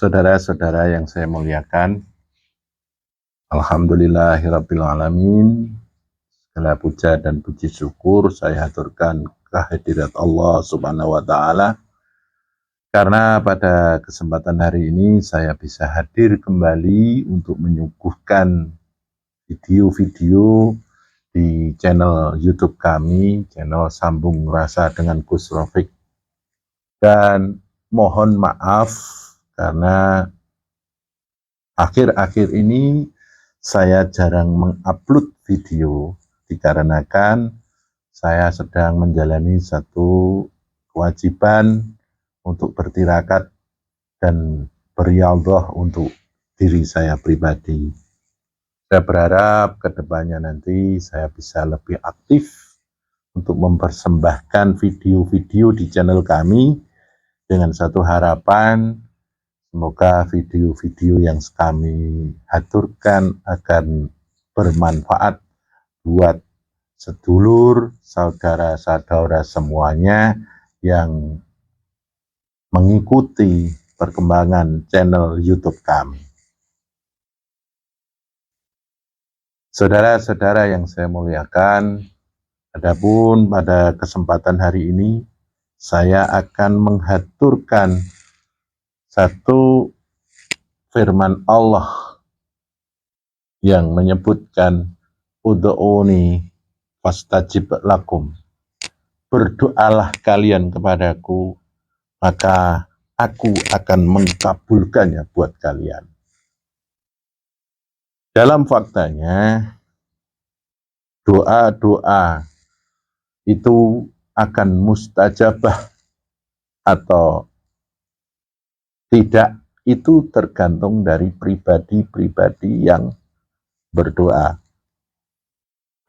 Saudara-saudara yang saya muliakan, Alhamdulillahirrabbilalamin. Segala puja dan puji syukur saya haturkan kehadirat Allah Subhanahu wa Ta'ala, karena pada kesempatan hari ini saya bisa hadir kembali untuk menyuguhkan video-video di channel YouTube kami, channel Sambung Rasa dengan Gus Rafiq. Dan mohon maaf karena akhir-akhir ini saya jarang mengupload video, dikarenakan saya sedang menjalani satu kewajiban untuk bertirakat dan beriadah untuk diri saya pribadi. Saya berharap kedepannya nanti saya bisa lebih aktif untuk mempersembahkan video-video di channel kami, dengan satu harapan, semoga video-video yang kami haturkan akan bermanfaat buat sedulur, saudara-saudara semuanya yang mengikuti perkembangan channel YouTube kami. Saudara-saudara yang saya muliakan, adapun pada kesempatan hari ini saya akan menghaturkan satu firman Allah yang menyebutkan ud'uni fastajib lakum. Berdoalah kalian kepadaku, maka aku akan mengabulkannya buat kalian. Dalam faktanya, doa-doa itu akan mustajabah atau tidak, itu tergantung dari pribadi-pribadi yang berdoa.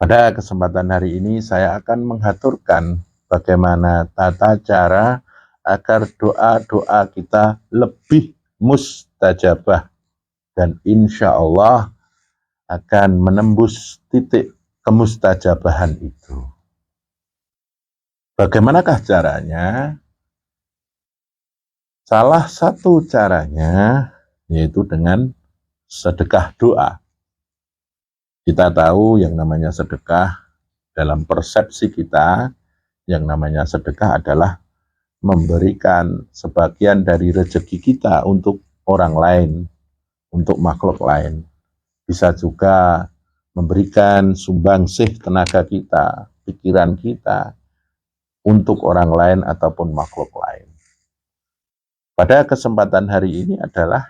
Pada kesempatan hari ini saya akan menghaturkan bagaimana tata cara agar doa-doa kita lebih mustajabah dan insya Allah akan menembus titik kemustajabahan itu. Bagaimanakah caranya? Salah satu caranya yaitu dengan sedekah doa. Kita tahu yang namanya sedekah, dalam persepsi kita, yang namanya sedekah adalah memberikan sebagian dari rezeki kita untuk orang lain, untuk makhluk lain. Bisa juga memberikan sumbangsih tenaga kita, pikiran kita, untuk orang lain ataupun makhluk lain. Pada kesempatan hari ini adalah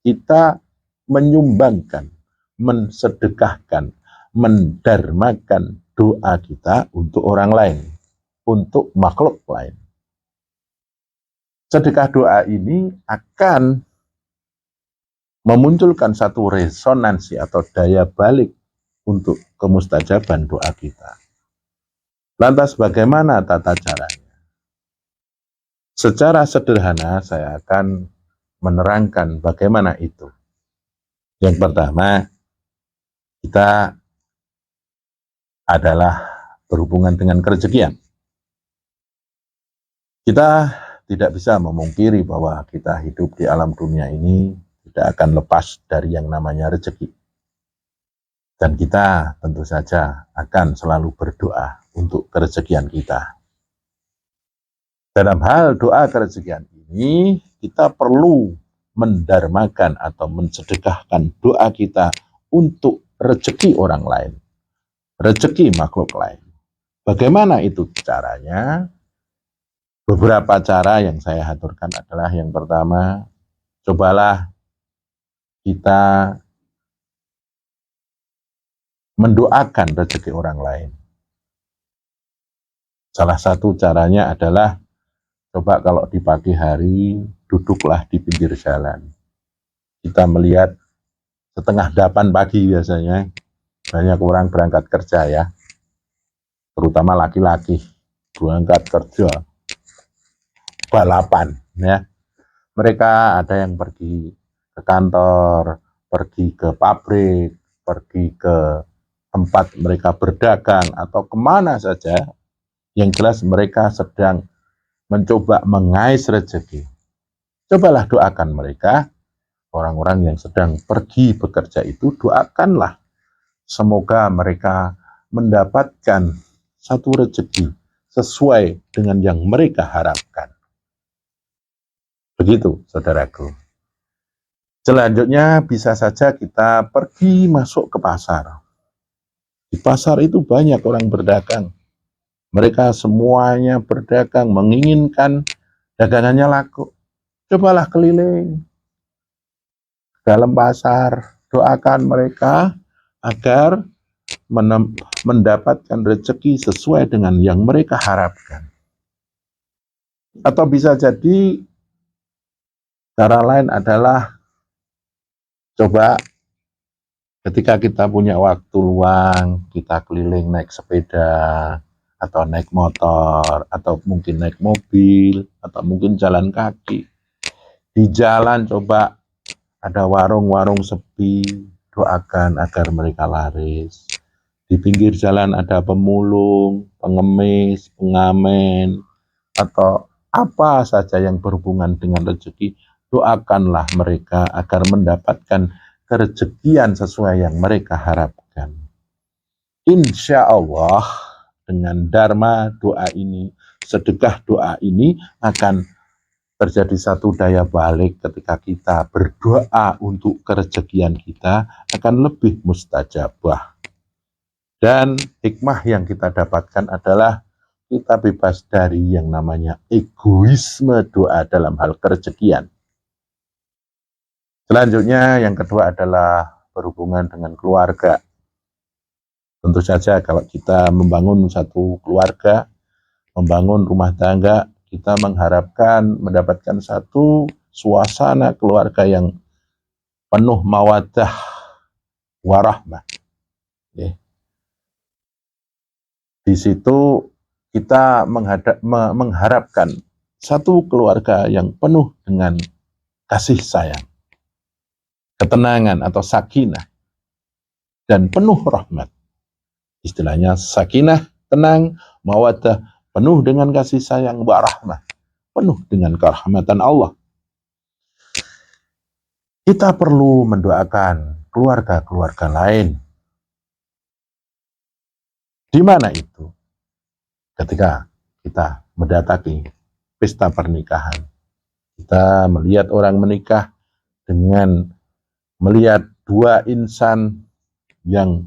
kita menyumbangkan, mensedekahkan, mendarmakan doa kita untuk orang lain, untuk makhluk lain. Sedekah doa ini akan memunculkan satu resonansi atau daya balik untuk kemustajaban doa kita. Lantas bagaimana tata caranya? Secara sederhana saya akan menerangkan bagaimana itu. Yang pertama, kita adalah berhubungan dengan kerezekian. Kita tidak bisa memungkiri bahwa kita hidup di alam dunia ini tidak akan lepas dari yang namanya rezeki. Dan kita tentu saja akan selalu berdoa untuk kerezekian kita. Dalam hal doa kerezekian ini, kita perlu mendarmakan atau mensedekahkan doa kita untuk rezeki orang lain, rezeki makhluk lain. Bagaimana itu caranya? Beberapa cara yang saya haturkan adalah yang pertama, cobalah kita mendoakan rezeki orang lain. Salah satu caranya adalah, coba kalau di pagi hari, duduklah di pinggir jalan. Kita melihat setengah 8 pagi biasanya, banyak orang berangkat kerja ya, terutama laki-laki, berangkat kerja, balapan ya. Mereka ada yang pergi ke kantor, pergi ke pabrik, pergi ke tempat mereka berdagang, atau kemana saja. Yang jelas mereka sedang mencoba mengais rezeki. Cobalah doakan mereka orang-orang yang sedang pergi bekerja itu, doakanlah semoga mereka mendapatkan satu rezeki sesuai dengan yang mereka harapkan. Begitu, saudaraku. Selanjutnya bisa saja kita pergi masuk ke pasar. Di pasar itu banyak orang berdagang. Mereka semuanya berdagang, menginginkan dagangannya laku. Cobalah keliling dalam pasar, doakan mereka agar mendapatkan rezeki sesuai dengan yang mereka harapkan. Atau bisa jadi cara lain adalah coba ketika kita punya waktu luang, kita keliling naik sepeda, atau naik motor, atau mungkin naik mobil, atau mungkin jalan kaki. Di jalan coba ada warung-warung sepi, doakan agar mereka laris. Di pinggir jalan ada pemulung, pengemis, pengamen, atau apa saja yang berhubungan dengan rezeki, doakanlah mereka agar mendapatkan kerezekian sesuai yang mereka harapkan. Insya Allah dengan dharma doa ini, sedekah doa ini akan terjadi satu daya balik ketika kita berdoa untuk kerezekian kita akan lebih mustajabah. Dan hikmah yang kita dapatkan adalah kita bebas dari yang namanya egoisme doa dalam hal kerezekian. Selanjutnya yang kedua adalah berhubungan dengan keluarga. Tentu saja kalau kita membangun satu keluarga, membangun rumah tangga, kita mengharapkan mendapatkan satu suasana keluarga yang penuh mawaddah warahmah. Di situ kita mengharapkan satu keluarga yang penuh dengan kasih sayang, ketenangan atau sakinah, dan penuh rahmat. Istilahnya sakinah, tenang, mawaddah, penuh dengan kasih sayang, warahmah, penuh dengan kerahmatan Allah. Kita perlu mendoakan keluarga-keluarga lain. Di mana itu? Ketika kita mendatangi pesta pernikahan, kita melihat orang menikah dengan melihat dua insan yang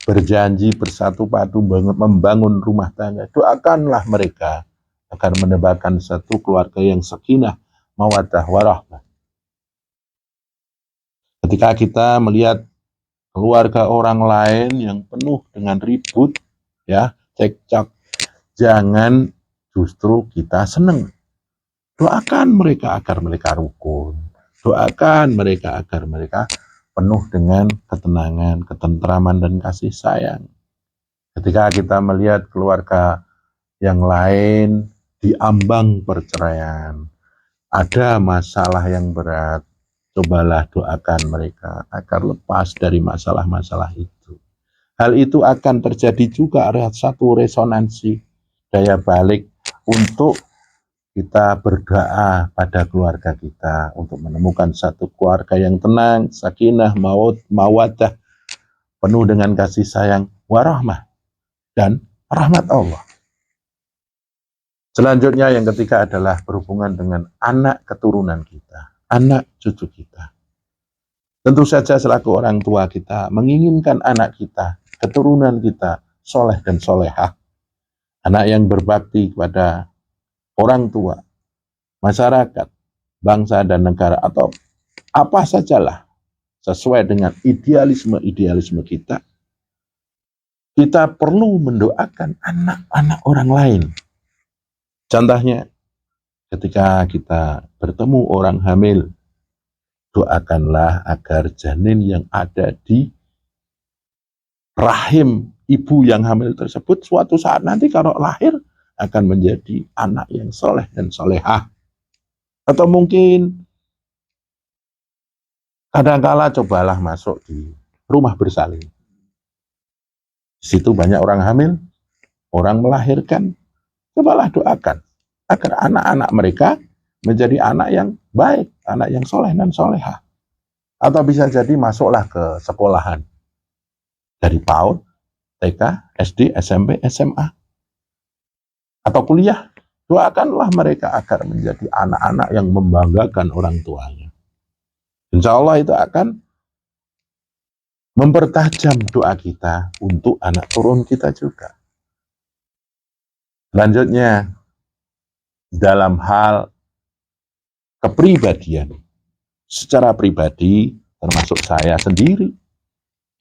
berjanji bersatu padu membangun rumah tangga. Doakanlah mereka agar mendapatkan satu keluarga yang sakinah, mawaddah, warahmah. Ketika kita melihat keluarga orang lain yang penuh dengan ribut, ya, cekcok, jangan justru kita senang. Doakan mereka agar mereka rukun. Doakan mereka agar mereka penuh dengan ketenangan, ketentraman, dan kasih sayang. Ketika kita melihat keluarga yang lain diambang perceraian, ada masalah yang berat, cobalah doakan mereka agar lepas dari masalah-masalah itu. Hal itu akan terjadi juga ada satu resonansi daya balik untuk kita berdoa pada keluarga kita untuk menemukan satu keluarga yang tenang, sakinah, mawaddah, penuh dengan kasih sayang, warahmah, dan rahmat Allah. Selanjutnya yang ketiga adalah berhubungan dengan anak keturunan kita, anak cucu kita. Tentu saja selaku orang tua kita menginginkan anak kita, keturunan kita, soleh dan solehah. Anak yang berbakti kepada orang tua, masyarakat, bangsa dan negara, atau apa sajalah sesuai dengan idealisme kita. Kita perlu mendoakan anak-anak orang lain. Contohnya, ketika kita bertemu orang hamil, doakanlah agar janin yang ada di rahim ibu yang hamil tersebut suatu saat nanti kalau lahir akan menjadi anak yang soleh dan solehah. Atau mungkin kadangkala cobalah masuk di rumah bersalin. Di situ banyak orang hamil, orang melahirkan. Cobalah doakan agar anak-anak mereka menjadi anak yang baik, anak yang soleh dan solehah. Atau bisa jadi masuklah ke sekolahan dari PAUD, TK, SD, SMP, SMA, atau kuliah. Doakanlah mereka agar menjadi anak-anak yang membanggakan orang tuanya. Insya Allah itu akan mempertajam doa kita untuk anak turun kita juga. Selanjutnya, dalam hal kepribadian, secara pribadi, termasuk saya sendiri,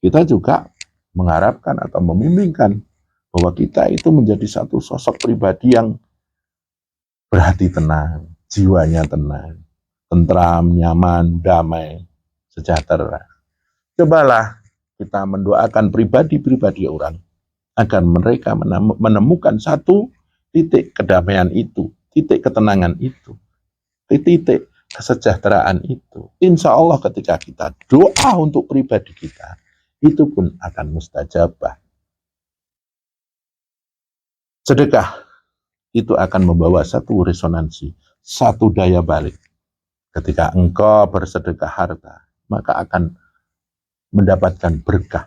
kita juga mengharapkan atau membimbingkan bahwa kita itu menjadi satu sosok pribadi yang berhati tenang, jiwanya tenang, tentram, nyaman, damai, sejahtera. Cobalah kita mendoakan pribadi-pribadi orang agar mereka menemukan satu titik kedamaian itu, titik ketenangan itu, titik kesejahteraan itu. Insya Allah ketika kita doa untuk pribadi kita, itu pun akan mustajabah. Sedekah itu akan membawa satu resonansi, satu daya balik. Ketika engkau bersedekah harta, maka akan mendapatkan berkah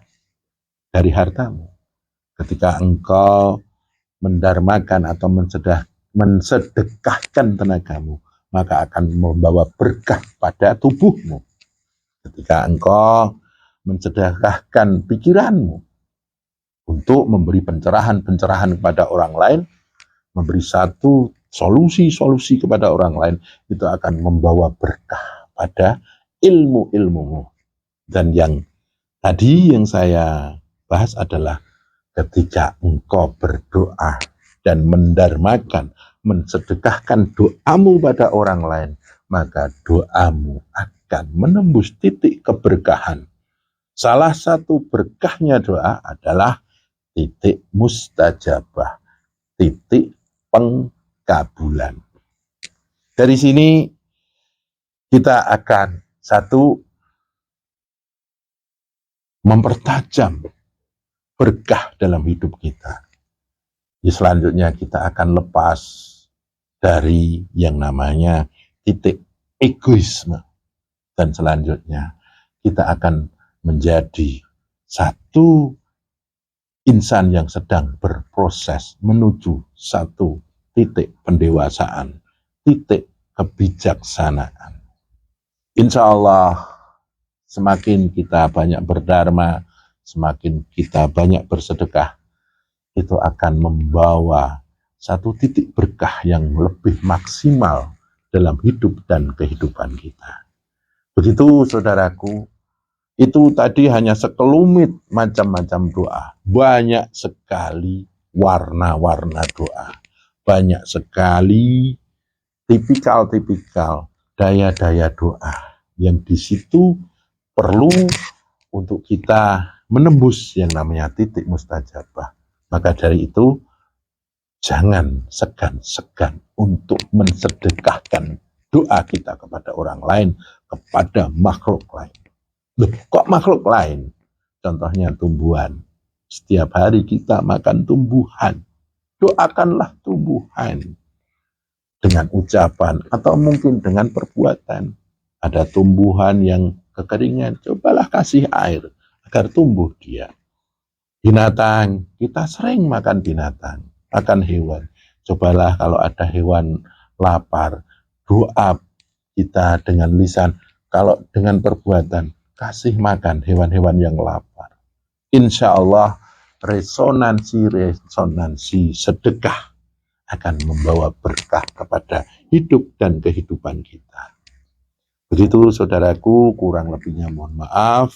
dari hartamu. Ketika engkau mendarmakan atau mensedekahkan tenagamu, maka akan membawa berkah pada tubuhmu. Ketika engkau mensedekahkan pikiranmu untuk memberi pencerahan-pencerahan kepada orang lain, memberi satu solusi-solusi kepada orang lain, itu akan membawa berkah pada ilmu-ilmumu. Dan yang tadi yang saya bahas adalah ketika engkau berdoa dan mendarmakan, mensedekahkan doamu pada orang lain, maka doamu akan menembus titik keberkahan. Salah satu berkahnya doa adalah titik mustajabah, titik pengkabulan. Dari sini kita akan satu mempertajam berkah dalam hidup kita. Selanjutnya kita akan lepas dari yang namanya titik egoisme. Dan selanjutnya kita akan menjadi satu insan yang sedang berproses menuju satu titik pendewasaan, titik kebijaksanaan. Insya Allah semakin kita banyak berdharma, semakin kita banyak bersedekah, itu akan membawa satu titik berkah yang lebih maksimal dalam hidup dan kehidupan kita. Begitu saudaraku, itu tadi hanya sekelumit macam-macam doa. Banyak sekali warna-warna doa. Banyak sekali tipikal-tipikal daya-daya doa yang di situ perlu untuk kita menembus yang namanya titik mustajabah. Maka dari itu, jangan segan-segan untuk mensedekahkan doa kita kepada orang lain, kepada makhluk lain. Loh, kok makhluk lain? Contohnya tumbuhan. Setiap hari kita makan tumbuhan. Doakanlah tumbuhan dengan ucapan atau mungkin dengan perbuatan. Ada tumbuhan yang kekeringan, cobalah kasih air agar tumbuh dia. Binatang, kita sering makan binatang, makan hewan. Cobalah kalau ada hewan lapar, doa kita dengan lisan, kalau dengan perbuatan, kasih makan hewan-hewan yang lapar. Insya Allah resonansi sedekah akan membawa berkah kepada hidup dan kehidupan kita. Begitu saudaraku, kurang lebihnya mohon maaf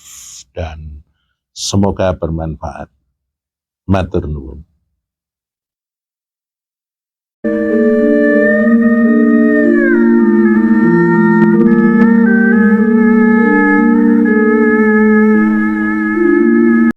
dan semoga bermanfaat. Matur nuwun.